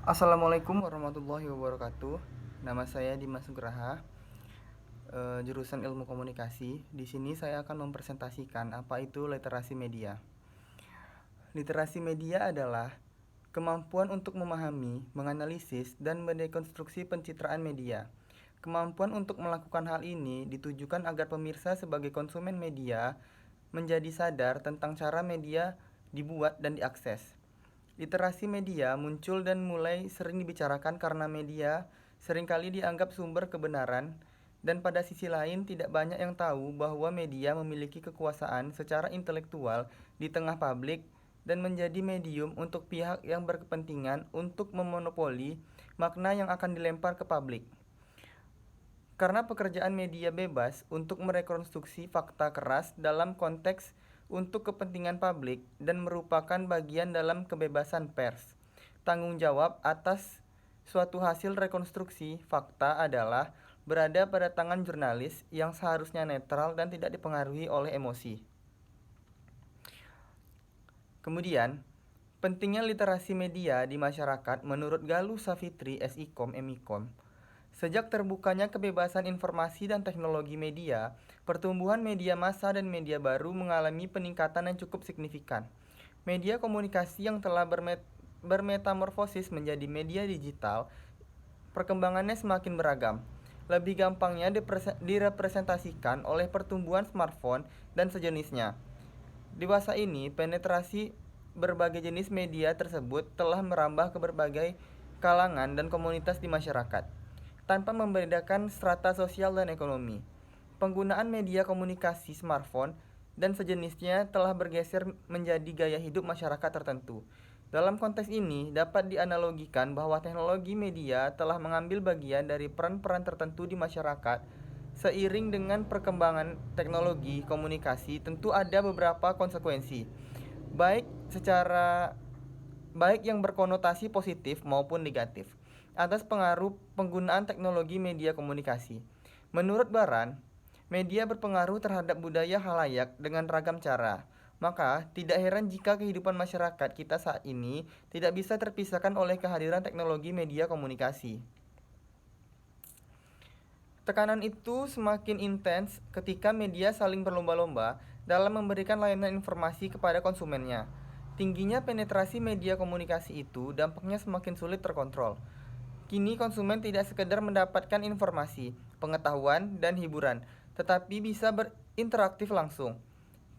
Assalamualaikum warahmatullahi wabarakatuh. Nama saya Dimas Nugraha, jurusan Ilmu Komunikasi. Di sini saya akan mempresentasikan apa itu literasi media. Literasi media adalah kemampuan untuk memahami, menganalisis, dan mendekonstruksi pencitraan media. Kemampuan untuk melakukan hal ini ditujukan agar pemirsa sebagai konsumen media menjadi sadar tentang cara media dibuat dan diakses. Literasi media muncul dan mulai sering dibicarakan karena media seringkali dianggap sumber kebenaran, dan pada sisi lain tidak banyak yang tahu bahwa media memiliki kekuasaan secara intelektual di tengah publik dan menjadi medium untuk pihak yang berkepentingan untuk memonopoli makna yang akan dilempar ke publik. Karena pekerjaan media bebas untuk merekonstruksi fakta keras dalam konteks untuk kepentingan publik dan merupakan bagian dalam kebebasan pers. Tanggung jawab atas suatu hasil rekonstruksi fakta adalah berada pada tangan jurnalis yang seharusnya netral dan tidak dipengaruhi oleh emosi. Kemudian, pentingnya literasi media di masyarakat menurut Galuh Savitri SIKOM MIKOM. Sejak terbukanya kebebasan informasi dan teknologi media, pertumbuhan media massa dan media baru mengalami peningkatan yang cukup signifikan. Media komunikasi yang telah bermetamorfosis menjadi media digital, perkembangannya semakin beragam. Lebih gampangnya direpresentasikan oleh pertumbuhan smartphone dan sejenisnya. Dewasa ini, penetrasi berbagai jenis media tersebut telah merambah ke berbagai kalangan dan komunitas di masyarakat, tanpa membedakan strata sosial dan ekonomi. Penggunaan media komunikasi smartphone dan sejenisnya telah bergeser menjadi gaya hidup masyarakat tertentu. Dalam konteks ini, dapat dianalogikan bahwa teknologi media telah mengambil bagian dari peran-peran tertentu di masyarakat. Seiring dengan perkembangan teknologi komunikasi, tentu ada beberapa konsekuensi, baik secara baik yang berkonotasi positif maupun negatif, atas pengaruh penggunaan teknologi media komunikasi. Menurut Baran, media berpengaruh terhadap budaya halayak dengan ragam cara. Maka, tidak heran jika kehidupan masyarakat kita saat ini tidak bisa terpisahkan oleh kehadiran teknologi media komunikasi. Tekanan itu semakin intens ketika media saling berlomba-lomba dalam memberikan layanan informasi kepada konsumennya. Tingginya penetrasi media komunikasi itu dampaknya semakin sulit terkontrol. Kini konsumen tidak sekedar mendapatkan informasi, pengetahuan, dan hiburan, tetapi bisa berinteraktif langsung.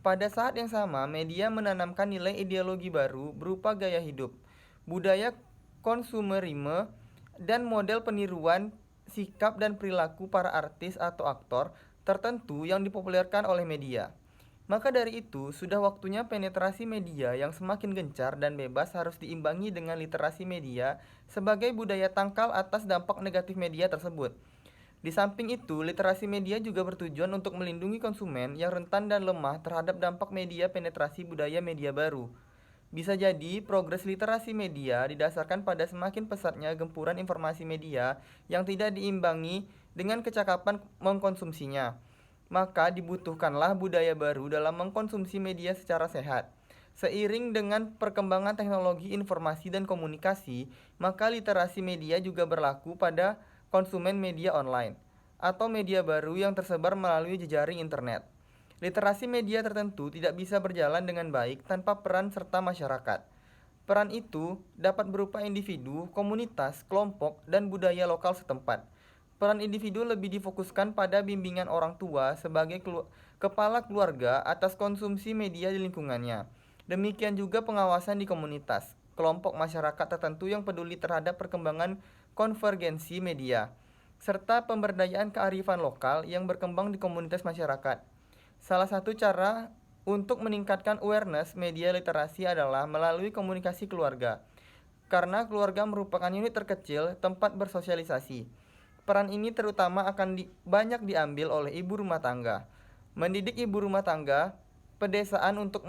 Pada saat yang sama, media menanamkan nilai ideologi baru berupa gaya hidup, budaya konsumerisme, dan model peniruan sikap dan perilaku para artis atau aktor tertentu yang dipopulerkan oleh media. Maka dari itu, sudah waktunya penetrasi media yang semakin gencar dan bebas harus diimbangi dengan literasi media sebagai budaya tangkal atas dampak negatif media tersebut. Di samping itu, literasi media juga bertujuan untuk melindungi konsumen yang rentan dan lemah terhadap dampak media penetrasi budaya media baru. Bisa jadi, progres literasi media didasarkan pada semakin pesatnya gempuran informasi media yang tidak diimbangi dengan kecakapan mengkonsumsinya. Maka dibutuhkanlah budaya baru dalam mengkonsumsi media secara sehat. Seiring dengan perkembangan teknologi informasi dan komunikasi, maka literasi media juga berlaku pada konsumen media online atau media baru yang tersebar melalui jejaring internet. Literasi media tertentu tidak bisa berjalan dengan baik tanpa peran serta masyarakat. Peran itu dapat berupa individu, komunitas, kelompok, dan budaya lokal setempat. Peran individu lebih difokuskan pada bimbingan orang tua sebagai kepala keluarga atas konsumsi media di lingkungannya. Demikian juga pengawasan di komunitas, kelompok masyarakat tertentu yang peduli terhadap perkembangan konvergensi media, serta pemberdayaan kearifan lokal yang berkembang di komunitas masyarakat. Salah satu cara untuk meningkatkan awareness media literasi adalah melalui komunikasi keluarga, karena keluarga merupakan unit terkecil tempat bersosialisasi. Peran ini terutama akan banyak diambil oleh ibu rumah tangga. Mendidik ibu rumah tangga, pedesaan untuk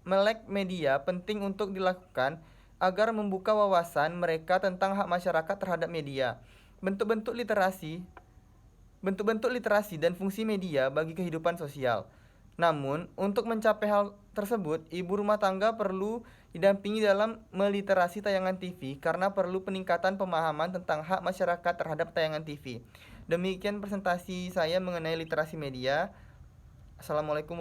melek media penting untuk dilakukan agar membuka wawasan mereka tentang hak masyarakat terhadap media. Bentuk-bentuk literasi Bentuk-bentuk literasi dan fungsi media bagi kehidupan sosial. Namun, untuk mencapai hal tersebut, ibu rumah tangga perlu didampingi dalam meliterasi tayangan TV karena perlu peningkatan pemahaman tentang hak masyarakat terhadap tayangan TV. Demikian presentasi saya mengenai literasi media. Assalamualaikum.